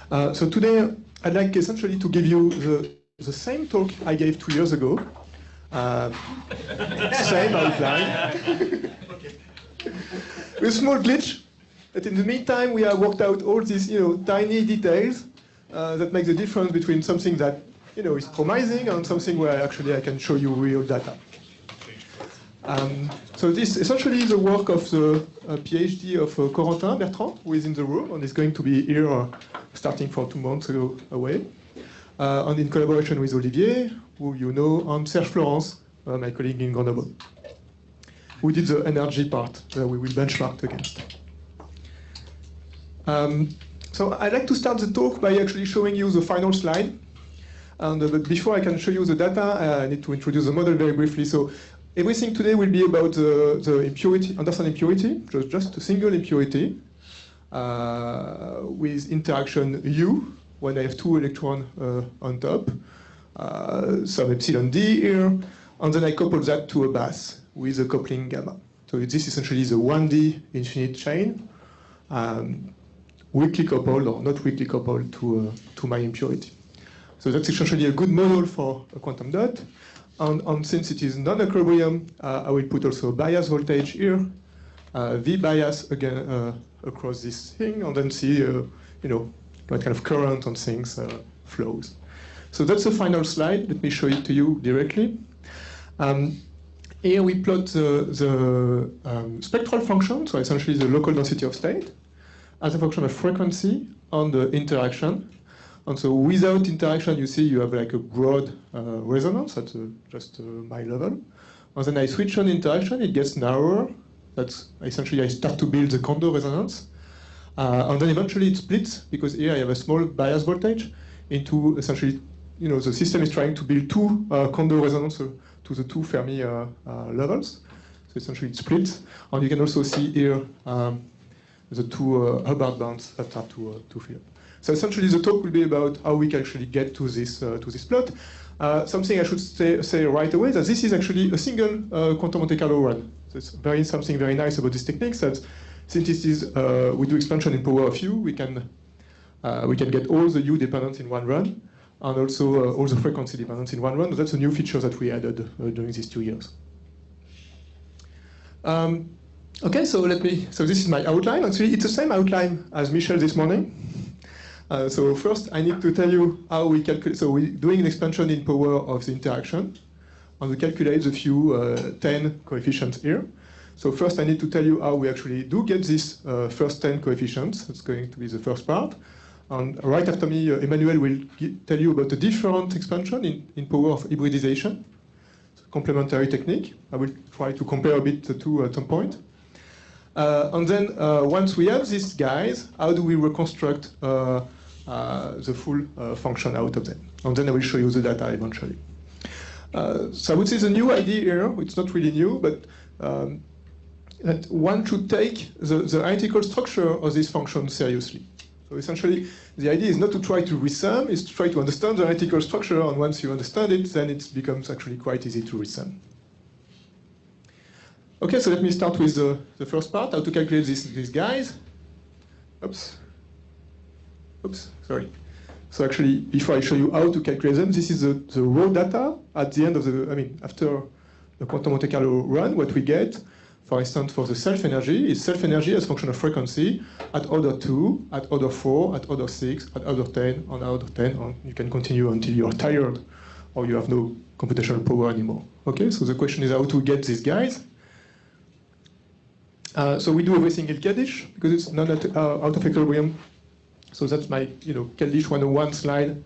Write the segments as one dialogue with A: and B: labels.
A: So today, I'd like essentially to give you the same talk I gave 2 years ago. Same outline. With a small glitch, but in the meantime, we have worked out all these tiny details that make the difference between something that is promising and something where actually I can show you real data. So this essentially is the work of the PhD of Corentin Bertrand, who is in the room and is going to be here starting for 2 months away. And in collaboration with Olivier, who you know, and Serge Florence, my colleague in Grenoble, who did the energy part that we will benchmark against. So I'd like to start the talk by actually showing you the final slide. And but before I can show you the data, I need to introduce the model very briefly. So everything today will be about the impurity, Anderson impurity, just a single impurity with interaction U when I have 2 electrons on top, some epsilon D here, and then I couple that to a bath with a coupling gamma. So this essentially is a 1D infinite chain, weakly coupled or not weakly coupled to my impurity. So that's essentially a good model for a quantum dot. And since it is non-equilibrium, I will put also a bias voltage here, V bias again across this thing, and then see what kind of current and things flows. So that's the final slide. Let me show it to you directly. Here we plot the spectral function, so essentially the local density of state, as a function of frequency on the interaction. And so without interaction, you see you have like a broad resonance at just my level. And then I switch on interaction, it gets narrower. That's essentially I start to build the Kondo resonance. And then eventually it splits, because here I have a small bias voltage into essentially, the system is trying to build 2 Kondo resonances to the 2 Fermi levels. So essentially it splits. And you can also see here the 2 Hubbard bands that start to fill up. So essentially the talk will be about how we can actually get to this plot. Something I should say right away, that this is actually a single quantum Monte Carlo run. So it's something very nice about this technique, that since it is, we do expansion in power of U, we can get all the U dependence in one run, and also all the frequency dependence in one run. That's a new feature that we added during these 2 years. Okay, so this is my outline. Actually, it's the same outline as Michel this morning. So first, I need to tell you how we calculate. So we're doing an expansion in power of the interaction, and we calculate the few 10 coefficients here. So first, I need to tell you how we actually do get these first 10 coefficients. That's going to be the first part. And right after me, Emmanuel will tell you about a different expansion in power of hybridization. It's a complementary technique. I will try to compare a bit the two at some point. And then once we have these guys, how do we reconstruct the full function out of them? And then I will show you the data eventually. So I would say the new idea here, it's not really new, but that one should take the analytical structure of this function seriously. So essentially, the idea is not to try to resum, it's to try to understand the analytical structure, and once you understand it, then it becomes actually quite easy to resum. Okay, so let me start with the first part, how to calculate these guys. Oops, sorry. So actually, before I show you how to calculate them, this is the raw data at the end of after the quantum Monte Carlo run, what we get, for instance, for the self-energy, is self-energy as a function of frequency at order 2, at order 4, at order 6, at order 10, on order 10, and you can continue until you're tired or you have no computational power anymore. Okay, so the question is how to get these guys. So we do everything in Keldysh, because it's not out of equilibrium. So that's my Keldysh 101 slide.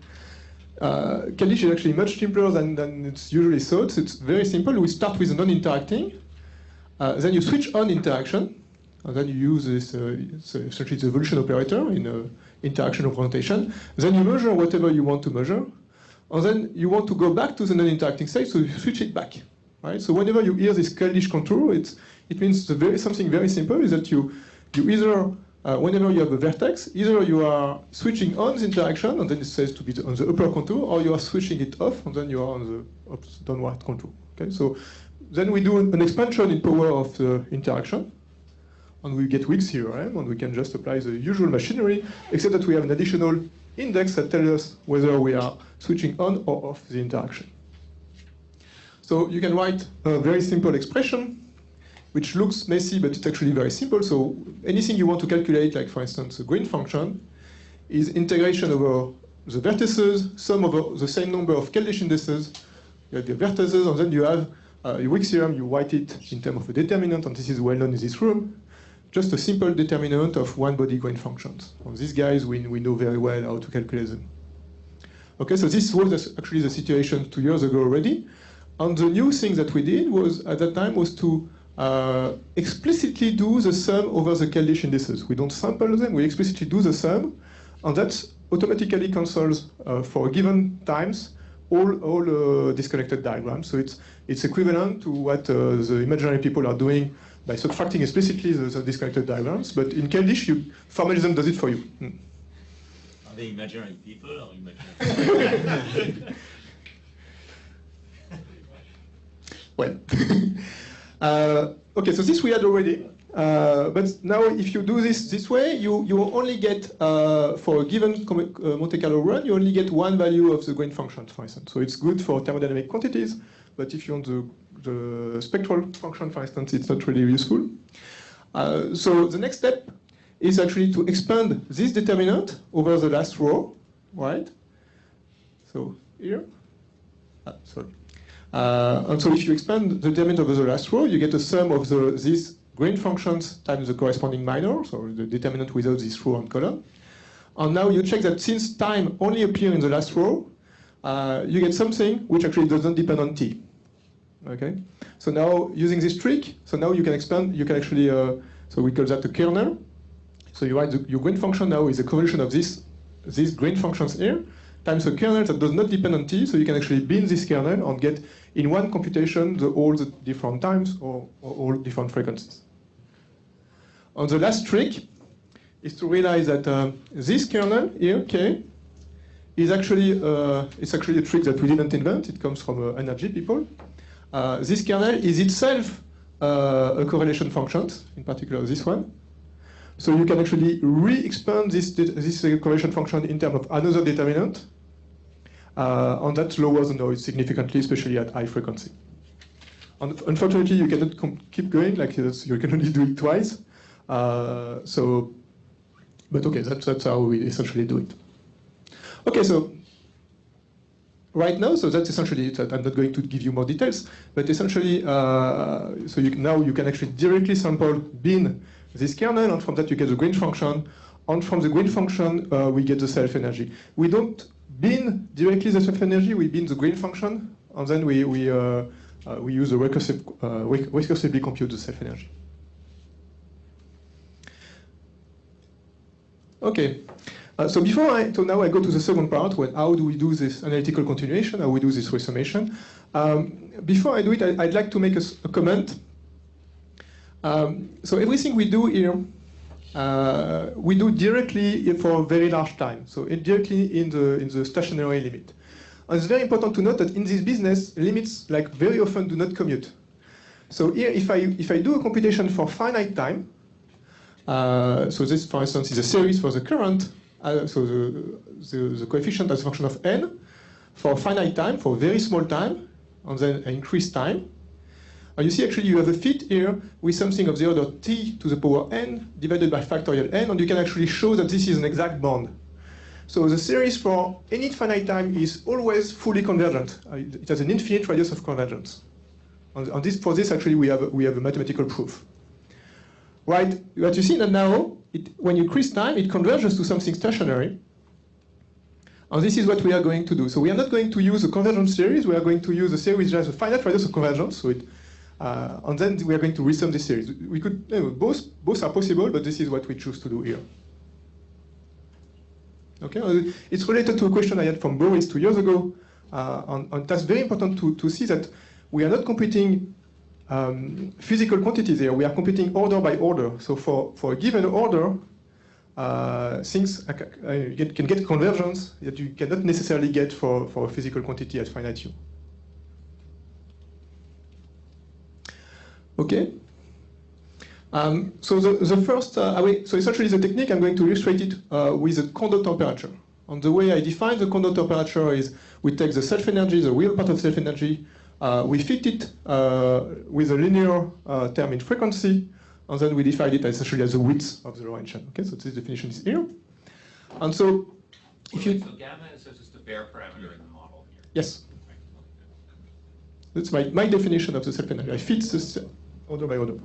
A: Keldysh is actually much simpler than it's usually thought. It's very simple. We start with a non-interacting. Then you switch on interaction. And then you use this, essentially the evolution operator in interaction representation. Then you measure whatever you want to measure. And then you want to go back to the non-interacting state, so you switch it back. Right? So whenever you hear this Keldysh contour, it means something very simple, is that you either, whenever you have a vertex, either you are switching on the interaction, and then it says to be on the upper contour, or you are switching it off, and then you are on the downward contour. Okay? So then we do an expansion in power of the interaction, and we get weak theorem, and we can just apply the usual machinery, except that we have an additional index that tells us whether we are switching on or off the interaction. So you can write a very simple expression, which looks messy, but it's actually very simple. So anything you want to calculate, like for instance, a green function, is integration over the vertices, sum over the same number of Keldysh indices. You have the vertices, and then you have your Wick theorem, you write it in terms of a determinant, and this is well known in this room. Just a simple determinant of one-body green functions. And these guys, we know very well how to calculate them. Okay, so this was actually the situation 2 years ago already. And the new thing that we did was, at that time, was to explicitly do the sum over the Keldysh indices. We don't sample them, we explicitly do the sum, and that automatically cancels for given times all disconnected diagrams. So it's equivalent to what the imaginary people are doing by subtracting explicitly the disconnected diagrams. But in Keldysh, formalism does it for you.
B: Are they imaginary people or imaginary?
A: Well, okay, so this we had already. But now if you do this way, you only get, for a given Monte Carlo run, you only get one value of the green function, for instance. So it's good for thermodynamic quantities, but if you want the spectral function, for instance, it's not really useful. So the next step is actually to expand this determinant over the last row, right? So here, sorry. And so if you expand the determinant over the last row, you get a sum of these green functions times the corresponding minor, so the determinant without this row and column. And now you check that since time only appears in the last row, you get something which actually doesn't depend on t. Okay. So now using this trick, so now you can expand. You can actually, so we call that the kernel. So you write your green function now is a convolution of these green functions here times a kernel that does not depend on t. So you can actually bin this kernel and get in one computation all the different times or all different frequencies. And the last trick is to realize that this kernel here, k, is actually it's actually a trick that we didn't invent. It comes from energy people. This kernel is itself a correlation function, in particular this one. So you can actually re-expand this correlation function in terms of another determinant, and that lowers the noise significantly, especially at high frequency. And unfortunately, you cannot keep going like this. You can only do it twice. But okay, that's how we essentially do it. Okay, so right now, so that's essentially it. I'm not going to give you more details, but essentially, so now you can actually directly sample bin this kernel, and from that you get the green function, and from the green function we get the self-energy. We don't bin directly the self-energy, we bin the green function, and then we use the recursively compute the self-energy. Okay, so now I go to the second part, how do we do this analytical continuation, how we do this resummation. Before I do it, I'd like to make a comment. So everything we do here, we do directly for a very large time. So directly in the stationary limit. And it's very important to note that in this business, limits like very often do not commute. So here, if I do a computation for finite time, so this, for instance, is a series for the current. So the coefficient as a function of n for finite time, for very small time, and then increased time. And you see actually you have a fit here with something of the order t to the power n divided by factorial n, and you can actually show that this is an exact bond. So the series for any finite time is always fully convergent. It has an infinite radius of convergence. And for this actually we have a mathematical proof. Right, what you see that now, when you increase time, it converges to something stationary. And this is what we are going to do. So we are not going to use a convergence series, we are going to use a series that has a finite radius of convergence. So and then we are going to resum this series. We could, both are possible, but this is what we choose to do here. Okay, it's related to a question I had from Boris 2 years ago. And that's very important to see that we are not computing physical quantities here. We are computing order by order. So for a given order, things can get convergence that you cannot necessarily get for a physical quantity at finite u. Okay. So the first, so essentially the technique, I'm going to illustrate it with a Kondo temperature. And the way I define the conduct temperature is we take the self-energy, the real part of self-energy, we fit it with a linear term in frequency, and then we define it essentially as the width of the Laurentian. Okay, so this definition is here. And so, if you...
C: So gamma is just a bare parameter in the model here.
A: Yes. That's my definition of the self-energy. I fit this order by order.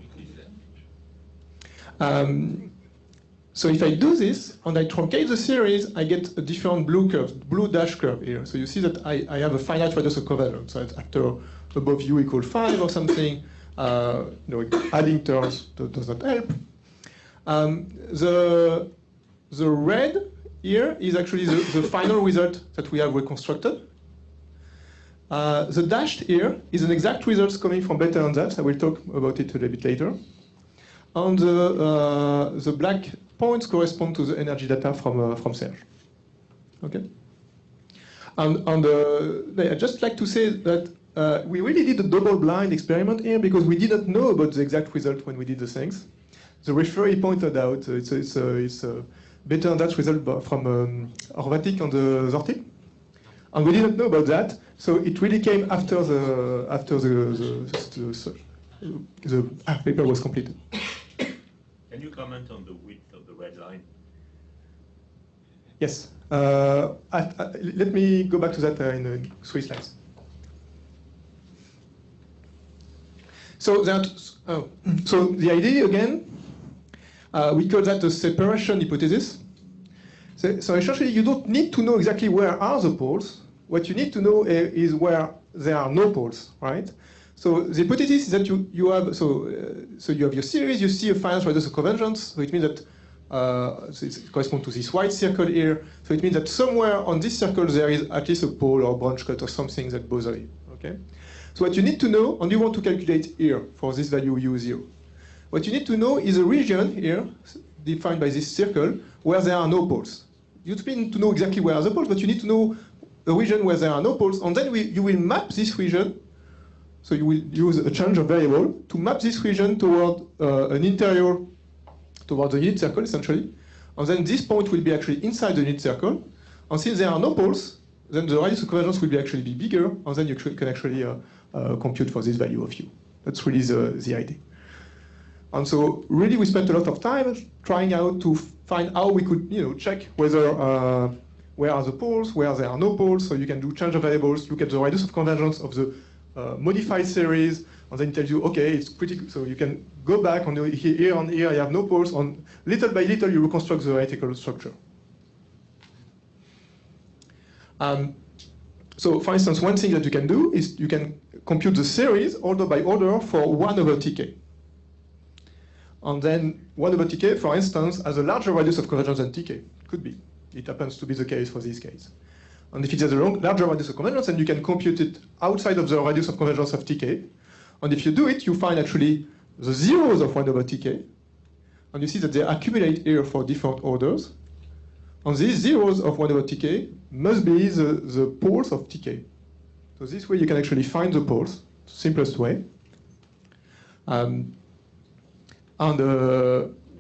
A: So if I do this, and I truncate the series, I get a different blue curve, blue dash curve here. So you see that I have a finite radius of convergence. So after above u equal 5 or something, adding terms does not help. The red here is actually the final result that we have reconstructed. The dashed here is an exact result coming from better ansatz. I will talk about it a little bit later. And the black points correspond to the energy data from Serge. Okay. And I'd just like to say that we really did a double-blind experiment here because we didn't know about the exact result when we did the things. The referee pointed out it's a better ansatz result from Horvatic and Zortic, and we didn't know about that. So it really came after the paper was completed.
B: Can you comment on the width of the red line?
A: Yes. Let me go back to that in 3 slides. So so the idea again, we call that the separation hypothesis. So essentially, you don't need to know exactly where are the poles. What you need to know is where there are no poles, right? So the hypothesis is that you have you have your series, you see a finite radius of convergence. So it means that so it corresponds to this white circle here. So it means that somewhere on this circle there is at least a pole or branch cut or something that bothers you. Okay. So what you need to know, and you want to calculate here for this value u0. What you need to know is a region here defined by this circle where there are no poles. You don't need to know exactly where are the poles, but you need to know a region where there are no poles, and then you will map this region. So you will use a change of variable to map this region toward an interior, toward the unit circle, essentially. And then this point will be actually inside the unit circle. And since there are no poles, then the radius of convergence will actually be bigger, and then you can actually compute for this value of u. That's really the idea. And so really we spent a lot of time trying out to find how we could check whether where are the poles, where there are no poles. So you can do change of variables, look at the radius of convergence of the modified series, and then it tells you, okay, it's pretty good. So you can go back, and here and here I have no poles, and little by little you reconstruct the theoretical structure. So for instance, one thing that you can do is you can compute the series order by order for 1 over tk. And then 1 over tk, for instance, has a larger radius of convergence than tk. Could be. It happens to be the case for this case. And if it has a larger radius of convergence, then you can compute it outside of the radius of convergence of tk. And if you do it, you find actually the zeros of 1 over tk. And you see that they accumulate here for different orders. And these zeros of 1 over tk must be the poles of tk. So this way you can actually find the poles, simplest way.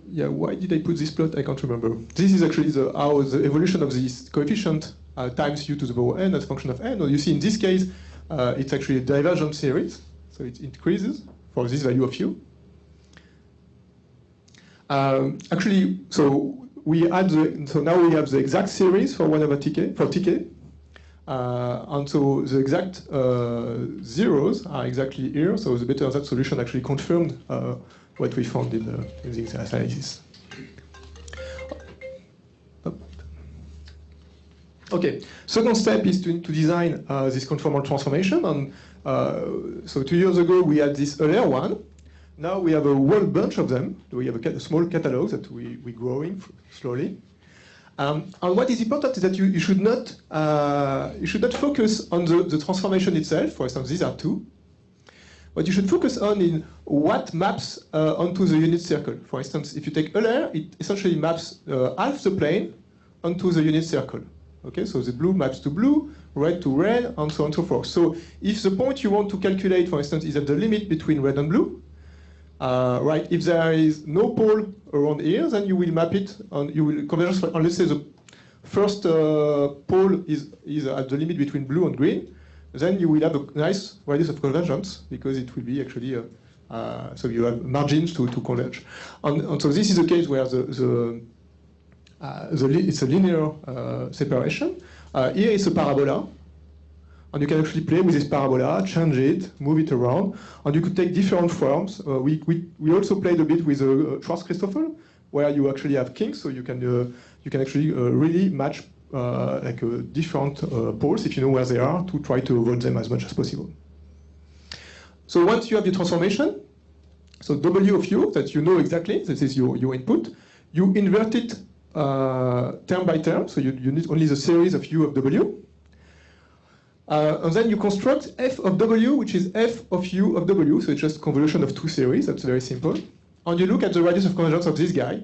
A: Yeah, why did I put this plot? I can't remember. This is actually how the evolution of this coefficient times u to the power n as a function of n. Or you see in this case, it's actually a divergent series. So it increases for this value of u. Actually, so now we have the exact series for 1 over tk, for tk. And so the exact zeros are exactly here. So the better ansatz solution actually confirmed what we found in the analysis. Okay, second step is to design this conformal transformation. And so 2 years ago we had this earlier one. Now we have a whole bunch of them. We have a small catalog that we're growing slowly. And what is important is that you should not focus on the transformation itself. For instance, these are 2. What you should focus on is what maps onto the unit circle. For instance, if you take Euler, it essentially maps half the plane onto the unit circle. Okay, so the blue maps to blue, red to red, and so on and so forth. So if the point you want to calculate, for instance, is at the limit between red and blue, right? If there is no pole around here, then you will map it on, you will converge on, let's say, the first pole is at the limit between blue and green, then you will have a nice radius of convergence because it will be actually, so you have margins to converge. And so this is a case where it's a linear separation. Here is a parabola. And you can actually play with this parabola, change it, move it around, and you could take different forms. We also played a bit with Schwarz-Christoffel, where you actually have kinks, so you can actually really match like different poles if you know where they are to try to avoid them as much as possible. So once you have the transformation, so W of u that you know exactly, this is your input, you invert it term by term, so you need only the series of u of W. And then you construct f of w, which is f of u of w, so it's just convolution of two series, that's very simple. And you look at the radius of convergence of this guy,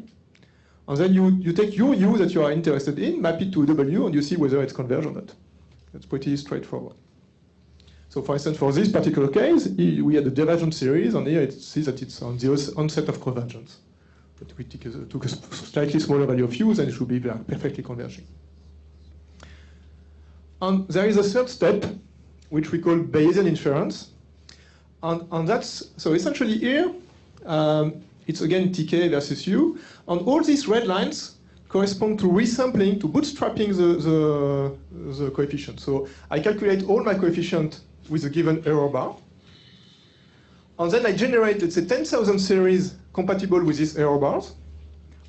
A: and then you take your u that you are interested in, map it to w, and you see whether it's converged or not. That's pretty straightforward. So for instance, for this particular case, we had a divergent series, and here it sees that it's on the onset of convergence. But we took a slightly smaller value of u, then it should be perfectly converging. And there is a third step, which we call Bayesian inference. And that's, so essentially here, it's again tk versus u. And all these red lines correspond to resampling, to bootstrapping the coefficient. So I calculate all my coefficient with a given error bar. And then I generate, let's say, 10,000 series compatible with these error bars.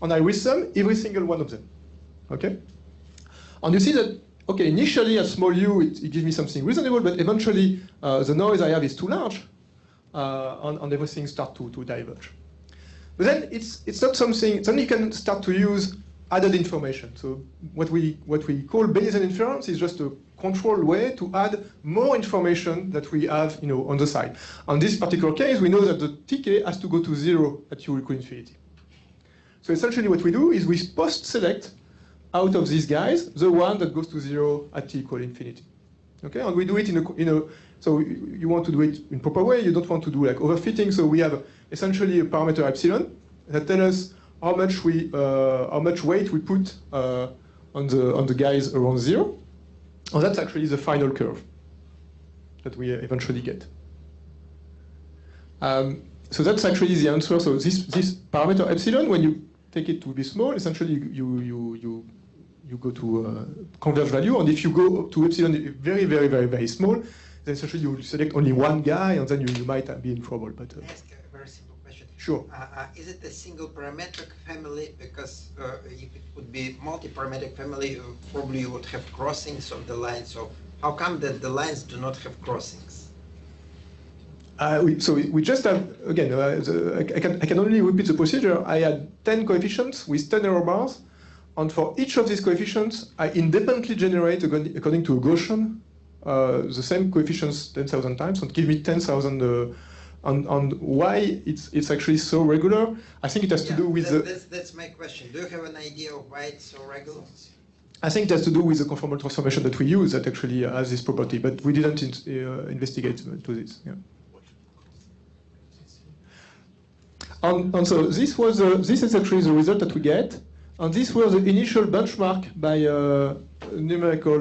A: And I resum every single one of them. Okay? And you see that, okay, initially at small u, it gives me something reasonable, but eventually the noise I have is too large, and everything starts to diverge. But then it's not something, then you can start to use added information. So what we call Bayesian inference is just a controlled way to add more information that we have, on the side. On this particular case, we know that the tk has to go to 0 at u equal infinity. So essentially what we do is we post-select out of these guys, the one that goes to 0 at t equal infinity. Okay, and we do it in a so you want to do it in proper way. You don't want to do like overfitting. So we have essentially a parameter epsilon that tells us how much weight we put on the guys around 0, and that's actually the final curve that we eventually get. So that's actually the answer. So this parameter epsilon, when you take it to be small, essentially you go to converge value, and if you go to epsilon very, very, very, very small, then essentially you select only one guy, and then you might be in trouble. But
D: can I ask a very simple question?
A: Sure.
D: Is it a single parametric family? Because if it would be multi-parametric family, probably you would have crossings of the lines. So how come that the lines do not have crossings?
A: So we just have, again, I can only repeat the procedure. I had 10 coefficients with 10 error bars. And for each of these coefficients, I independently generate, according to a Gaussian, the same coefficients 10,000 times, and give me 10,000. And why it's actually so regular? I think it has to do with
D: that's my question. Do you have an idea of why it's so regular?
A: I think it has to do with the conformal transformation that we use that actually has this property, but we didn't investigate to this. Yeah. And so this is actually the result that we get. And these were the initial benchmark by a numerical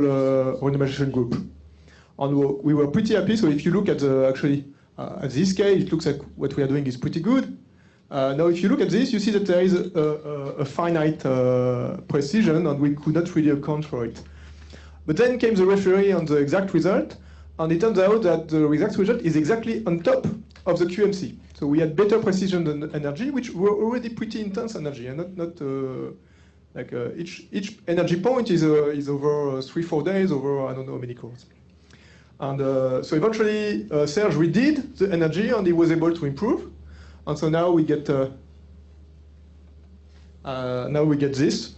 A: randomization group. And we were pretty happy. So if you look at at this scale, it looks like what we are doing is pretty good. Now, if you look at this, you see that there is a finite precision, and we could not really account for it. But then came the referee on the exact result, and it turns out that the exact result is exactly on top of the QMC. So we had better precision than energy, which were already pretty intense energy, and not each energy point is over 3-4 days, over I don't know how many cores. And so eventually Serge redid the energy, and he was able to improve. And so now we get this.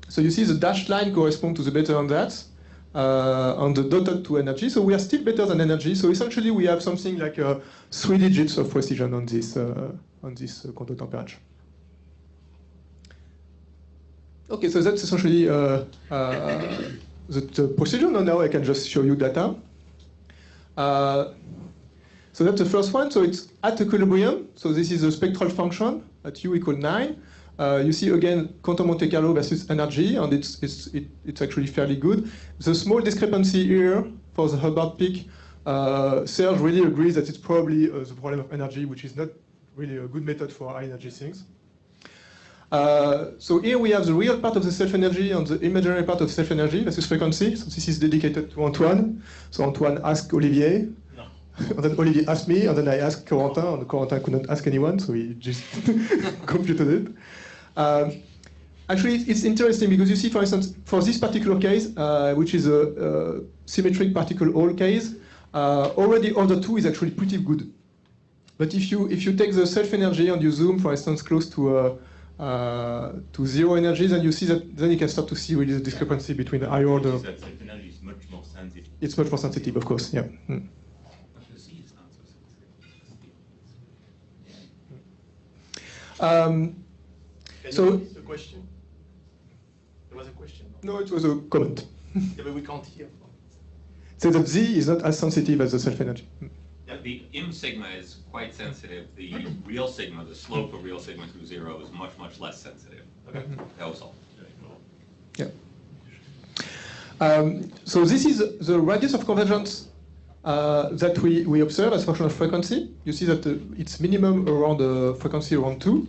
A: So you see the dashed line corresponds to the better on that, and the dotted to energy. So we are still better than energy. So essentially we have something like 3 digits of precision on this contact temperature. Okay, so that's essentially the procedure. Now I can just show you data. So that's the first one. So it's at equilibrium. So this is a spectral function at u equal 9. You see again quantum Monte Carlo versus energy, and it's actually fairly good. The small discrepancy here for the Hubbard peak, Serge really agrees that it's probably the problem of energy, which is not really a good method for high energy things. So here we have the real part of the self-energy and the imaginary part of self-energy versus frequency. So this is dedicated to Antoine. So Antoine asked Olivier, and then Olivier asked me, and then I asked Corentin, and Corentin couldn't ask anyone, so he just computed it. Actually, it's interesting because you see, for instance, for this particular case, which is a symmetric particle Hall case, already order 2 is actually pretty good. But if you take the self-energy and you zoom, for instance, close to 0 energy, then you see that then you can start to see really the discrepancy between the high order.
B: That self-energy is much more sensitive.
A: It's much more sensitive, of course. Yeah. So
E: the question. There was a question.
A: No, it was a comment.
E: Yeah, but we can't hear.
A: So that Z is not as sensitive as the self-energy.
C: Yeah, the M sigma is quite sensitive. The real sigma, the slope of real sigma through 0 is much, much less sensitive. Okay, that was all.
A: Yeah. So this is the radius of convergence that we observe as a function of frequency. You see that it's minimum around the frequency around 2.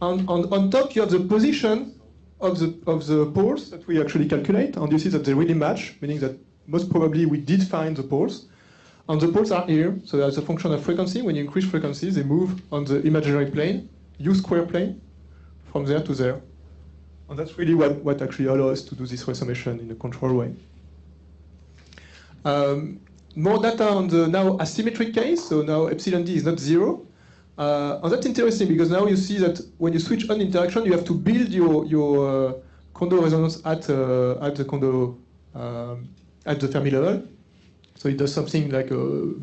A: And on top, you have the position of the poles that we actually calculate, and you see that they really match, meaning that most probably we did find the poles. And the poles are here, so as a function of frequency, when you increase frequency, they move on the imaginary plane, U-square plane, from there to there. And that's really what actually allows us to do this resummation in a control way. More data on the now asymmetric case, so now epsilon d is not 0. And that's interesting because now you see that when you switch on interaction, you have to build your Kondo resonance at the Kondo at the Fermi level. So it does something like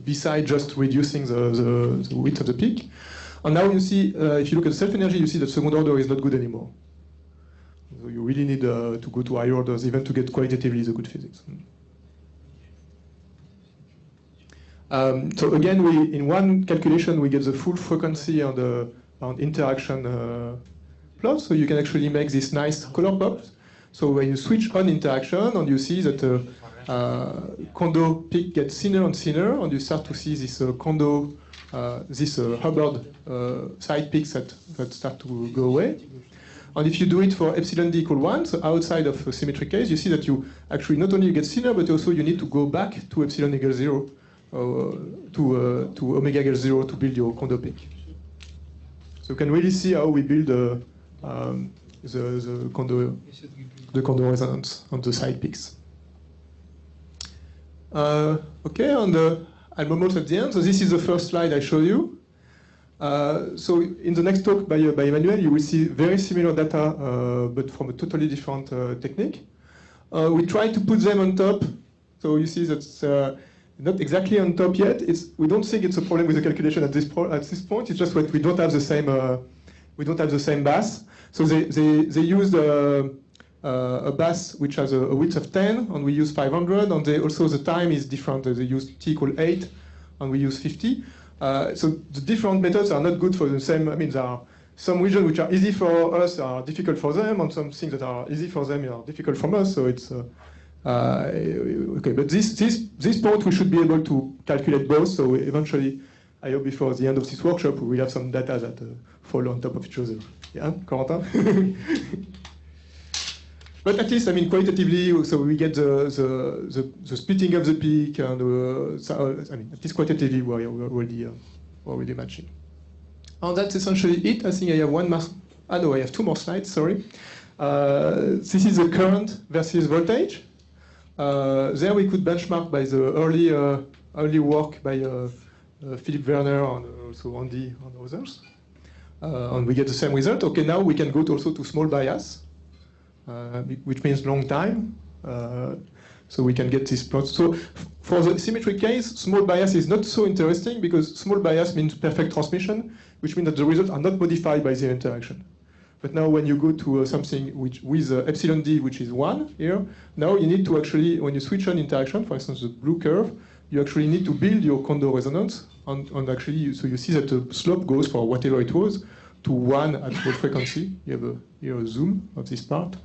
A: beside just reducing the width of the peak. And now you see, if you look at self-energy, you see that second order is not good anymore. So you really need to go to higher orders even to get qualitatively the good physics. So again, in one calculation, we get the full frequency on the interaction plot. So you can actually make this nice color pops. So when you switch on interaction, and you see that Kondo peak gets thinner and thinner, and you start to see this Kondo, this Hubbard side peaks that start to go away. And if you do it for epsilon d equal 1, so outside of a symmetric case, you see that you actually not only get thinner, but also you need to go back to epsilon equals 0, to omega equals 0 to build your Kondo peak. So you can really see how we build the Kondo resonance on the side peaks. Okay, and I'm almost at the end. So this is the first slide I show you. So in the next talk by Emmanuel, you will see very similar data, but from a totally different technique. We try to put them on top. So you see that's not exactly on top yet. We don't think it's a problem with the calculation at this point. It's just that we don't have the same bass. So they used a bass which has a width of 10, and we use 500, and also the time is different. They use t equal 8, and we use 50. So the different methods are not good for the same. I mean, there are some regions which are easy for us are difficult for them, and some things that are easy for them are difficult for us. So it's okay. But this point we should be able to calculate both. So eventually, I hope before the end of this workshop, we will have some data that fall on top of each other. Yeah, Corentin. But at least, I mean, qualitatively, so we get the splitting of the peak, and so, I mean, at least qualitatively, we're already matching. And that's essentially it. I think I have one more. No, I have 2 more slides. Sorry. This is the current versus voltage. There we could benchmark by the early work by Philipp Werner and also Andy and others, and we get the same result. Okay, now we can go also to small bias. Which means long time, so we can get this plot. So for the symmetric case, small bias is not so interesting because small bias means perfect transmission, which means that the results are not modified by the interaction. But now when you go to something with epsilon d, which is 1 here, now you need to actually, when you switch on interaction, for instance, the blue curve, you actually need to build your Kondo resonance, and actually, so you see that the slope goes for whatever it was, to 1 at full frequency. You have here a zoom of this part.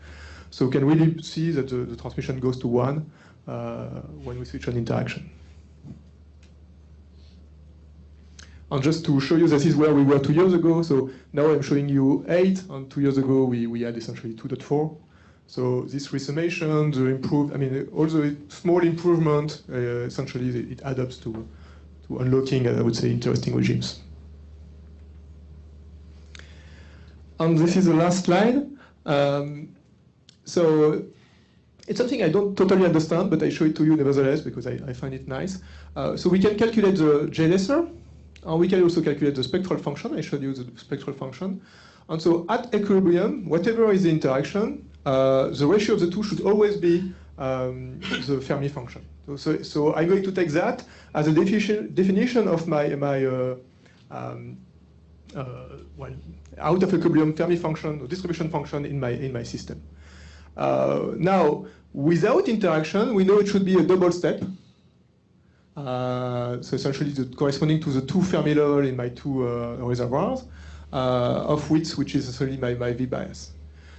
A: So you can really see that the transmission goes to 1 when we switch on interaction. And just to show you, this is where we were 2 years ago. So now I'm showing you 8, and 2 years ago we had essentially 2.4. So this resummation, the improved, I mean, all the small improvement, essentially it adds up to unlocking, I would say, interesting regimes. And this is the last slide. So it's something I don't totally understand, but I show it to you nevertheless because I find it nice. So we can calculate the JLSR, and we can also calculate the spectral function. I showed you the spectral function. And so at equilibrium, whatever is the interaction, the ratio of the two should always be the Fermi function. So I'm going to take that as a definition of my well, out of equilibrium Fermi function or distribution function in my system. Now, without interaction, we know it should be a double step. So essentially corresponding to the 2 Fermi level in my 2 reservoirs, of which is essentially my V bias.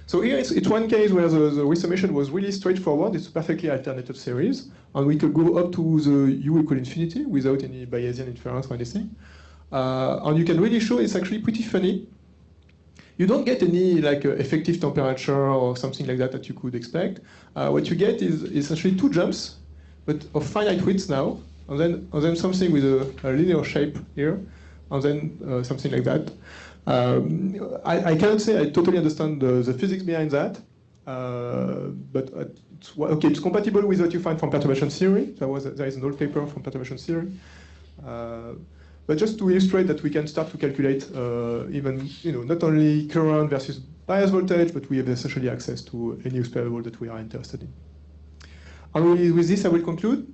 A: So here it's one case where the resummation was really straightforward. It's a perfectly alternative series, and we could go up to the U equal infinity without any Bayesian inference or anything. And you can really show it's actually pretty funny. You don't get any like effective temperature or something like that you could expect. What you get is essentially 2 jumps, but of finite widths now, and then something with a linear shape here, and then something like that. I cannot say I totally understand the physics behind that, but it's compatible with what you find from perturbation theory. There is an old paper from perturbation theory. But just to illustrate that we can start to calculate even, not only current versus bias voltage, but we have essentially access to any variable that we are interested in. And with this, I will conclude.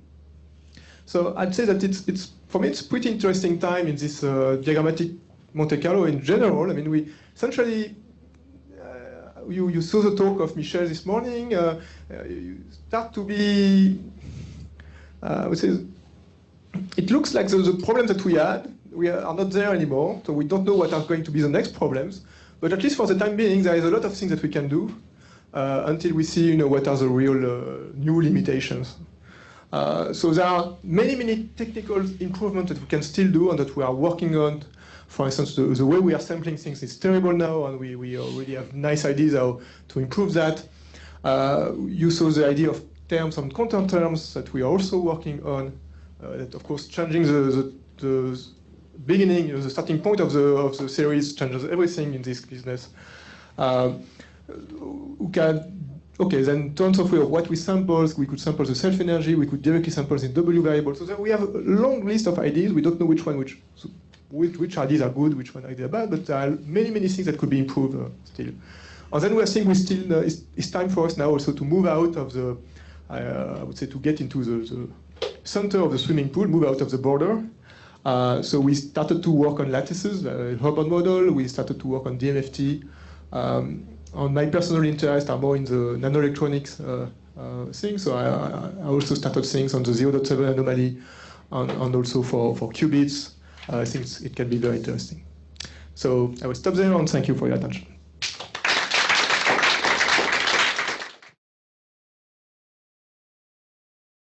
A: So I'd say that for me, it's a pretty interesting time in this diagrammatic Monte Carlo in general. I mean, we essentially, you saw the talk of Michel this morning. You start to be, I would say, it looks like the problems that we had, we are not there anymore. So we don't know what are going to be the next problems. But at least for the time being, there is a lot of things that we can do until we see, what are the real new limitations. So there are many technical improvements that we can still do and that we are working on. For instance, the way we are sampling things is terrible now, and we already have nice ideas how to improve that. You saw the idea of terms and content terms that we are also working on. That, of course, changing the beginning, the starting point of the series changes everything in this business. Okay, then tons of way of what we sample. We could sample the self-energy. We could directly sample in W variables. So we have a long list of ideas. We don't know which ideas are good, which one ideas are bad, but there are many things that could be improved still. And then we are saying it's time for us now also to move out of the, I would say, to get into the center of the swimming pool, move out of the border. So we started to work on lattices, Hubbard model. We started to work on DMFT. On my personal interests are more in the nanoelectronics thing. So I also started things on the 0.7 anomaly, and also for qubits. I think it can be very interesting. So I will stop there, and thank you for your attention.